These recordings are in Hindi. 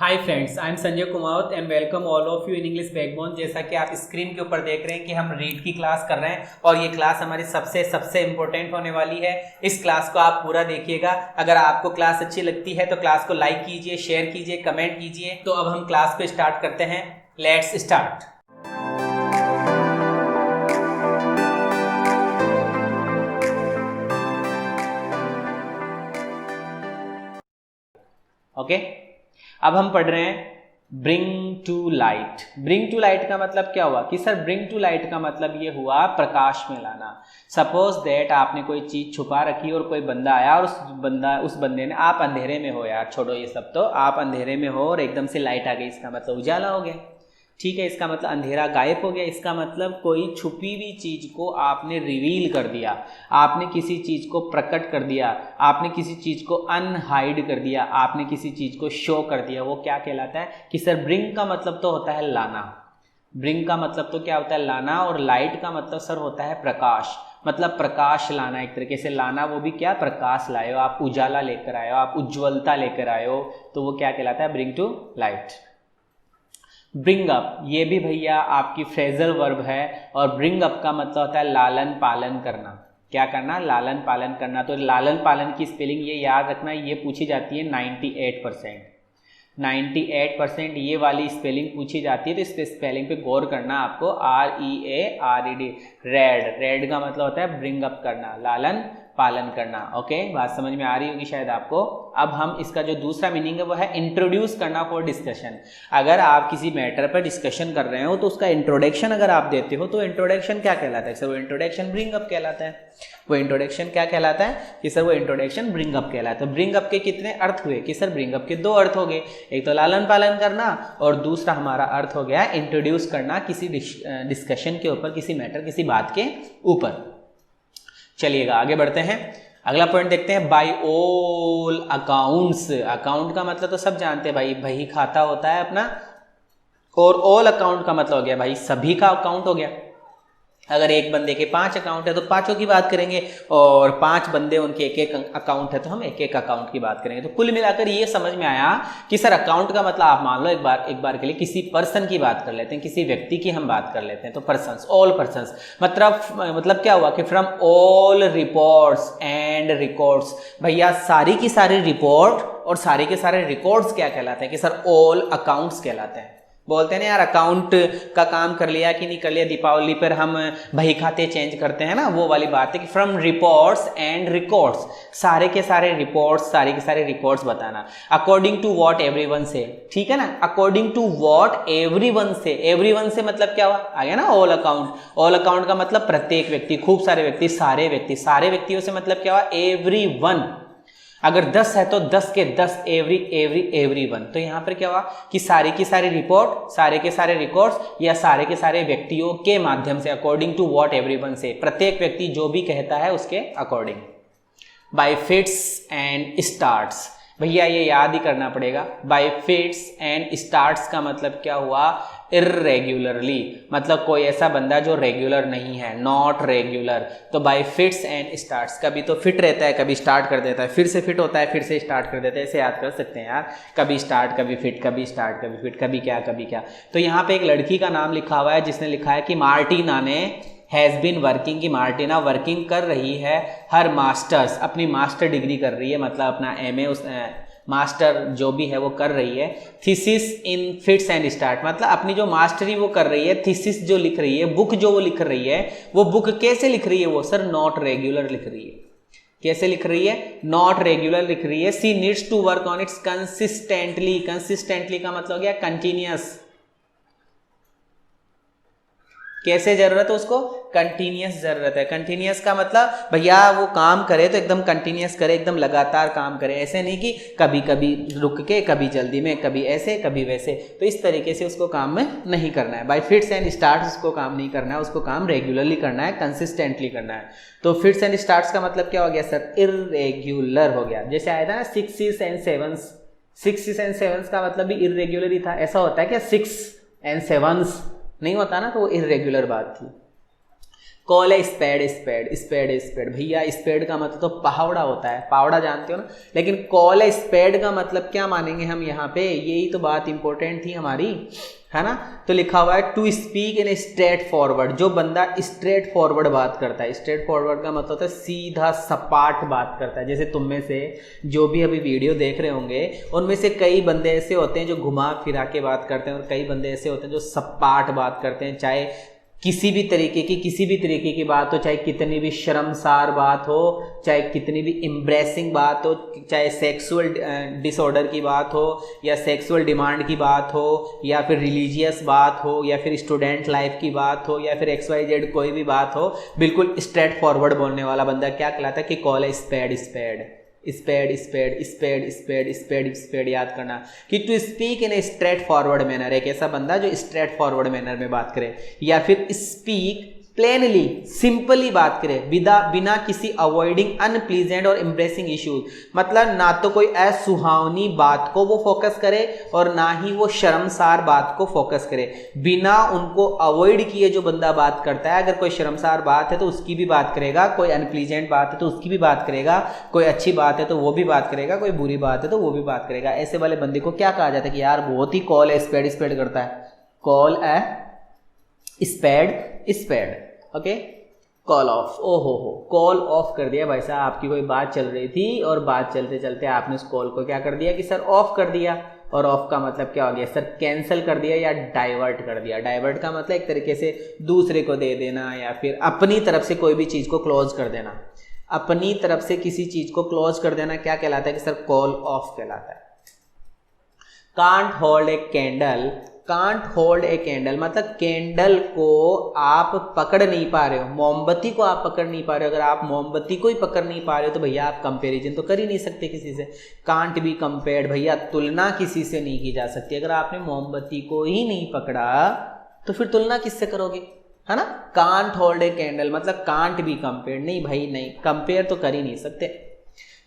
Hi friends, I am Sanjay Kumawat and welcome all of you in English backbone. जैसा कि आप स्क्रीन के ऊपर देख रहे हैं कि हम रीड की क्लास कर रहे हैं और ये क्लास हमारी सबसे इम्पोर्टेंट होने वाली है। इस क्लास को आप पूरा देखिएगा। अगर आपको क्लास अच्छी लगती है तो क्लास को लाइक कीजिए, शेयर कीजिए, कमेंट कीजिए। तो अब हम क्लास को स्टार्ट करते हैं। Let's start. ओके, अब हम पढ़ रहे हैं bring to light. Bring to light का मतलब क्या हुआ कि सर ब्रिंग टू लाइट का मतलब ये हुआ प्रकाश में लाना। सपोज दैट आपने कोई चीज छुपा रखी और कोई बंदा आया और उस बंदे ने, आप अंधेरे में हो, यार छोड़ो ये सब, तो आप अंधेरे में हो और एकदम से लाइट आ गई, इसका मतलब उजाला हो गया। ठीक है, इसका मतलब अंधेरा गायब हो गया। इसका मतलब कोई छुपी हुई चीज को आपने रिवील कर दिया, आपने किसी चीज को प्रकट कर दिया, आपने किसी चीज को अनहाइड कर दिया, आपने किसी चीज को शो कर दिया। वो क्या कहलाता है कि सर ब्रिंग का मतलब तो होता है लाना। ब्रिंग का मतलब तो क्या होता है? लाना। और लाइट का मतलब सर होता है प्रकाश, मतलब प्रकाश लाना। एक तरीके से लाना, वो भी क्या? प्रकाश लाए हो आप, उजाला लेकर आए हो आप, उज्ज्वलता लेकर आए हो, तो वो क्या कहलाता है? Bring to light. Bring up, ये भी भैया आपकी फ्रेजल वर्ब है और ब्रिंग अप का मतलब होता है लालन पालन करना। क्या करना? लालन पालन करना। तो लालन पालन की स्पेलिंग ये याद रखना, ये पूछी जाती है 98%। 98% ये वाली स्पेलिंग पूछी जाती है, तो इस स्पेलिंग पे गौर करना आपको। REARED, red. रेड का मतलब होता है ब्रिंग अप करना, लालन पालन करना। ओके, बात समझ में आ रही होगी शायद आपको। अब हम इसका जो दूसरा मीनिंग है वो है इंट्रोड्यूस करना फॉर डिस्कशन। अगर आप किसी मैटर पर डिस्कशन कर रहे हो तो उसका इंट्रोडक्शन अगर आप देते हो तो इंट्रोडक्शन क्या कहलाता है? सर वो इंट्रोडक्शन ब्रिंग अप कहलाता है। वो इंट्रोडक्शन क्या कहलाता है कि सर वो इंट्रोडक्शन ब्रिंग अप कहलाता है। ब्रिंग अप के कितने अर्थ हुए कि सर ब्रिंग अप के दो अर्थ हो गए, एक तो लालन पालन करना और दूसरा हमारा अर्थ हो गया इंट्रोड्यूस करना किसी डिस्कशन के ऊपर, किसी मैटर, किसी बात के ऊपर। चलिएगा आगे बढ़ते हैं। अगला पॉइंट देखते हैं, बाय ऑल अकाउंट्स। अकाउंट का मतलब तो सब जानते हैं भाई, बही खाता होता है अपना, और ऑल अकाउंट का मतलब हो गया भाई सभी का अकाउंट हो गया। अगर एक बंदे के 5 अकाउंट है तो पांचों की बात करेंगे, और 5 बंदे उनके एक एक अकाउंट है तो हम एक एक अकाउंट की बात करेंगे। तो कुल मिलाकर ये समझ में आया कि सर अकाउंट का मतलब आप मान लो एक बार के लिए किसी पर्सन की बात कर लेते हैं, किसी व्यक्ति की हम बात कर लेते हैं, तो पर्सन्स, ऑल पर्सन्स। मतलब क्या हुआ कि from all reports and records. भैया सारी की सारी रिपोर्ट और सारे के सारे रिकॉर्ड्स क्या कहलाते हैं कि सर ऑल अकाउंट्स कहलाते हैं। बोलते हैं ना यार अकाउंट का काम कर लिया कि नहीं कर लिया, दीपावली पर हम बही खाते चेंज करते हैं ना, वो वाली बात है कि फ्रॉम रिपोर्ट्स एंड रिकॉर्ड्स, सारे के सारे रिपोर्ट्स, सारे के सारे रिकॉर्ड्स बताना। अकॉर्डिंग टू व्हाट एवरीवन से, ठीक है ना, अकॉर्डिंग टू व्हाट एवरीवन से। एवरीवन से मतलब क्या हुआ? आ गया ना ऑल अकाउंट। ऑल अकाउंट का मतलब प्रत्येक व्यक्ति, खूब सारे व्यक्ति, सारे व्यक्ति। सारे व्यक्तियों से मतलब क्या हुआ? एवरीवन। अगर 10 है तो 10 के 10 एवरीवन। तो यहां पर क्या हुआ कि सारी की सारी रिपोर्ट, सारे के सारे रिकॉर्ड्स या सारे के सारे व्यक्तियों के माध्यम से, अकॉर्डिंग टू व्हाट एवरीवन से, प्रत्येक व्यक्ति जो भी कहता है उसके according. Bye fits and starts, भैया ये याद ही करना पड़ेगा। बाय फिट्स एंड स्टार्ट्स का मतलब क्या हुआ? इर्रेगुलरली, मतलब कोई ऐसा बंदा जो रेगुलर नहीं है, नॉट रेगुलर। तो बाय फिट्स एंड स्टार्ट्स, कभी तो फिट रहता है, कभी स्टार्ट कर देता है, फिर से फिट होता है, फिर से स्टार्ट कर देता है। ऐसे याद कर सकते हैं यार, कभी स्टार्ट कभी फिट, कभी स्टार्ट कभी फिट, कभी क्या कभी क्या। तो यहाँ पे एक लड़की का नाम लिखा हुआ है जिसने लिखा है कि मार्टिना ने हैज़ बीन वर्किंग, की मार्टिना वर्किंग कर रही है हर मास्टर्स, अपनी मास्टर डिग्री कर रही है, मतलब अपना MA उस मास्टर जो भी है वो कर रही है। Thesis in fits and start, मतलब अपनी जो मास्टरी वो कर रही है, थीसिस जो लिख रही है, बुक जो वो लिख रही है, वो बुक कैसे लिख रही है? वो सर नॉट रेगुलर लिख रही है। कैसे लिख रही है? नॉट रेगुलर लिख रही है। She needs to work on its consistently. Consistently का मतलब हो गया कंटिन्यूअस। कैसे जरूरत है उसको? कंटिन्यूअस जरूरत है। कंटिन्यूअस का मतलब भैया वो काम करे तो एकदम कंटिन्यूअस करे, एकदम लगातार काम करे, ऐसे नहीं कि कभी कभी रुक के, कभी जल्दी में, कभी ऐसे कभी वैसे। तो इस तरीके से उसको काम में नहीं करना है। बाय फिट्स एंड स्टार्ट्स उसको काम नहीं करना है, उसको काम रेगुलरली करना है, कंसिस्टेंटली करना है। तो फिट्स एंड स्टार्ट्स का मतलब क्या हो गया सर? इर्रेगुलर हो गया। जैसे आया था ना 6s and 7s, 6s and 7s का मतलब भी इर्रेगुलर ही था। ऐसा होता है क्या 6 and 7s? नहीं होता ना, तो वो इर्रेगुलर बात थी। कॉल है स्पेड स्पेड स्पेड स्पेड। भैया स्पेड का मतलब तो पहावड़ा होता है, पावड़ा जानते हो ना, लेकिन कॉल है स्पेड का मतलब क्या मानेंगे हम यहाँ पे, यही तो बात इंपॉर्टेंट थी हमारी, है ना। तो लिखा हुआ है to speak in straightforward, जो बंदा स्ट्रेट फॉरवर्ड बात करता है, स्ट्रेट फॉरवर्ड का मतलब होता है सीधा सपाट बात करता है। जैसे तुम में से जो भी अभी वीडियो देख रहे होंगे उनमें से कई बंदे ऐसे होते हैं जो घुमा फिरा के बात करते हैं, और कई बंदे ऐसे होते हैं जो सपाट बात करते हैं, चाहे किसी भी तरीके की बात हो, चाहे कितनी भी शर्मसार बात हो, चाहे कितनी भी एम्ब्रेसिंग बात हो, चाहे सेक्सुअल डिसऑर्डर की बात हो, या सेक्सुअल डिमांड की बात हो, या फिर रिलीजियस बात हो, या फिर स्टूडेंट लाइफ की बात हो, या फिर XYZ कोई भी बात हो, बिल्कुल स्ट्रेट फॉरवर्ड बोलने वाला बंदा क्या कहलाता है कि कॉल है spade spade spade spade spade spade spade spade. याद करना कि to speak in a straightforward manner, एक ऐसा बंदा जो स्ट्रेट फॉरवर्ड मैनर में बात करे, या फिर स्पीक प्लेनली सिंपली बात करे बिना किसी अवॉइडिंग अनप्लीजेंट और एम्ब्रेसिंग इश्यूज, मतलब ना तो कोई असुहावनी बात को वो फोकस करे और ना ही वो शर्मसार बात को फोकस करे, बिना उनको अवॉइड किए जो बंदा बात करता है। अगर कोई शर्मसार बात है तो उसकी भी बात करेगा, कोई अनप्लीजेंट बात है तो उसकी भी बात करेगा, कोई अच्छी बात है तो वो भी बात करेगा, कोई बुरी बात है तो वो भी बात करेगा। ऐसे वाले बंदे को क्या कहा जाता है कि यार बहुत ही कॉल है स्पेड स्पेड करता है, कॉल है spade spade. Okay, call off, ओहो हो कॉल ऑफ कर दिया भाई साहब, आपकी कोई बात चल रही थी और बात चलते चलते आपने उस कॉल को क्या कर दिया कि सर ऑफ कर दिया, और ऑफ का मतलब क्या हो गया सर, कैंसिल कर दिया या डाइवर्ट कर दिया। डाइवर्ट का मतलब एक तरीके से दूसरे को दे देना, या फिर अपनी तरफ से कोई भी चीज़ को क्लोज कर देना, अपनी तरफ से किसी चीज़ को क्लोज कर देना क्या कहलाता है कि सर कॉल ऑफ कहलाता है। Can't hold a candle, can't hold a candle मतलब कैंडल को आप पकड़ नहीं पा रहे हो, मोमबत्ती को आप पकड़ नहीं पा रहे हो। अगर आप मोमबत्ती को ही पकड़ नहीं पा रहे हो तो भैया आप कंपैरिजन तो कर ही नहीं सकते किसी से, कांट बी कंपेयर्ड, भैया तुलना किसी से नहीं की जा सकती। अगर आपने मोमबत्ती को ही नहीं पकड़ा तो फिर तुलना किससे करोगे, है ना। कांट होल्ड ए कैंडल मतलब कांट बी कंपेयर्ड, नहीं भाई नहीं, कंपेयर तो कर ही नहीं सकते।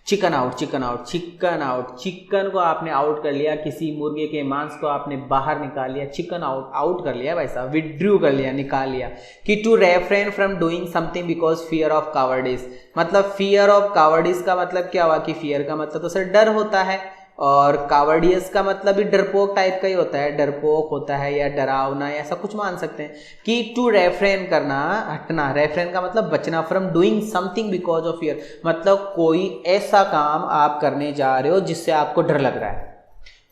Chicken out, chicken out, chicken out, chicken को आपने आउट कर लिया, किसी मुर्गे के मांस को आपने बाहर निकाल लिया, चिकन आउट, आउट कर लिया भाई साहब, विड्रू कर लिया, निकाल लिया। कि to refrain from doing something because fear of cowardice, मतलब फियर ऑफ कावर्डिस का मतलब क्या हुआ कि फियर का मतलब तो सर डर होता है, और कावर्डियस का मतलब भी डरपोक टाइप का ही होता है, डरपोक होता है या डरावना, ऐसा कुछ मान सकते हैं। कि टू रेफ्रेन करना, हटना, रेफ्रेन का मतलब बचना, from doing something because of fear मतलब कोई ऐसा काम आप करने जा रहे हो जिससे आपको डर लग रहा है,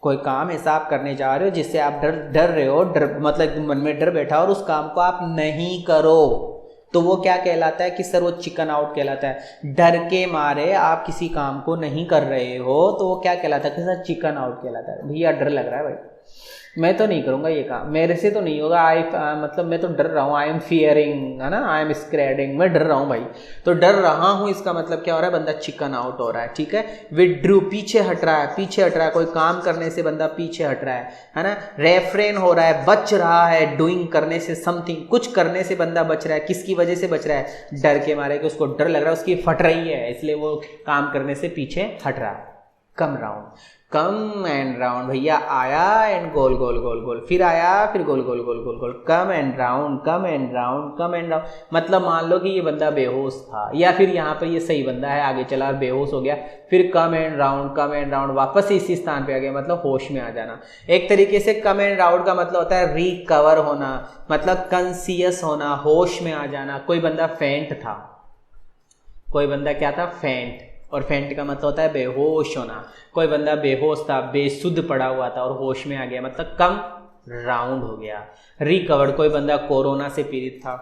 कोई काम ऐसा आप करने जा रहे हो जिससे आप डर रहे हो, डर मतलब मन में डर बैठा और उस काम को आप नहीं करो, तो वो क्या कहलाता है कि सर वो चिकन आउट कहलाता है। डर के मारे आप किसी काम को नहीं कर रहे हो तो वो क्या कहलाता है कि सर चिकन आउट कहलाता है। भैया डर लग रहा है भाई, मैं तो नहीं करूँगा ये काम, मेरे से तो नहीं होगा, मतलब मैं तो डर रहा हूँ, आई एम फियरिंग, है ना, आई एम स्क्रेडिंग, मैं डर रहा हूँ भाई, तो डर रहा हूँ इसका मतलब क्या हो रहा है, बंदा चिकन आउट हो रहा है। ठीक है, विड्रू पीछे हट रहा है, पीछे हट रहा है, कोई काम करने से बंदा पीछे हट रहा है ना। रेफ्रेन हो रहा है, बच रहा है, डूइंग करने से, समथिंग कुछ करने से बंदा बच रहा है, किसकी वजह से बच रहा है, डर के मारे कि उसको डर लग रहा है, उसकी फट रही है, इसलिए वो काम करने से पीछे हट रहा है। Come round, come and round, भैया आया एंड गोल गोल गोल गोल, फिर आया फिर गोल गोल गोल गोल गोल, come and round, come and round, come and round. मतलब मान लो कि ये बंदा बेहोश था, या फिर यहाँ पर ये सही बंदा है, आगे चला और बेहोश हो गया, फिर कम and round, come and round, वापस इसी स्थान पे आ गया, मतलब होश में आ जाना। एक तरीके से कम एंड राउंड का मतलब होता है रिकवर होना, मतलब कंसियस होना, होश में आ जाना। कोई बंदा फेंट था, कोई बंदा क्या था, फेंट, और फेंट का मतलब होता है बेहोश होना। कोई बंदा बेहोश था, बेसुध पड़ा हुआ था और होश में आ गया, मतलब कम राउंड हो गया। रिकवर्ड, कोई बंदा कोरोना से पीड़ित था,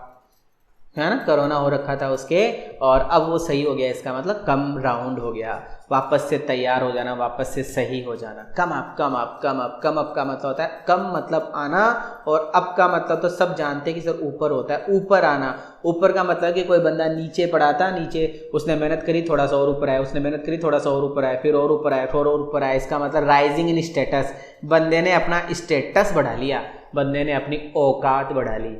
है ना, कोरोना हो रखा था उसके, और अब वो सही हो गया, इसका मतलब कम राउंड हो गया, वापस से तैयार हो जाना, वापस से सही हो जाना। Come up, come up, come up, come up का मतलब होता है कम मतलब आना, और अप का मतलब तो सब जानते हैं कि सर ऊपर होता है, ऊपर आना। ऊपर का मतलब कि कोई बंदा नीचे पड़ा था, नीचे उसने मेहनत करी, थोड़ा सा और ऊपर आया, उसने मेहनत करी, थोड़ा सा और ऊपर आया, फिर और ऊपर आया, फिर और ऊपर आया, इसका मतलब राइजिंग इन स्टेटस, बंदे ने अपना स्टेटस बढ़ा लिया, बंदे ने अपनी औकात बढ़ा ली।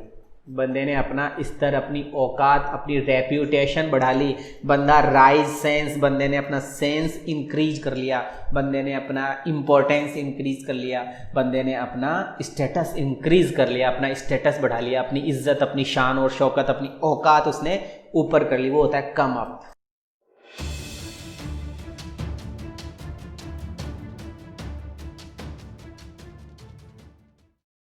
बंदे ने अपना स्तर, अपनी औकात, अपनी रेप्यूटेशन बढ़ा ली, बंदा राइज सेंस, बंदे ने अपना सेंस इंक्रीज कर लिया, बंदे ने अपना इम्पोर्टेंस इंक्रीज कर लिया, बंदे ने अपना स्टेटस इंक्रीज कर लिया, अपना स्टेटस बढ़ा लिया, अपनी इज्जत, अपनी शान और शौकत, अपनी औकात उसने ऊपर कर ली, वो होता है कम अप।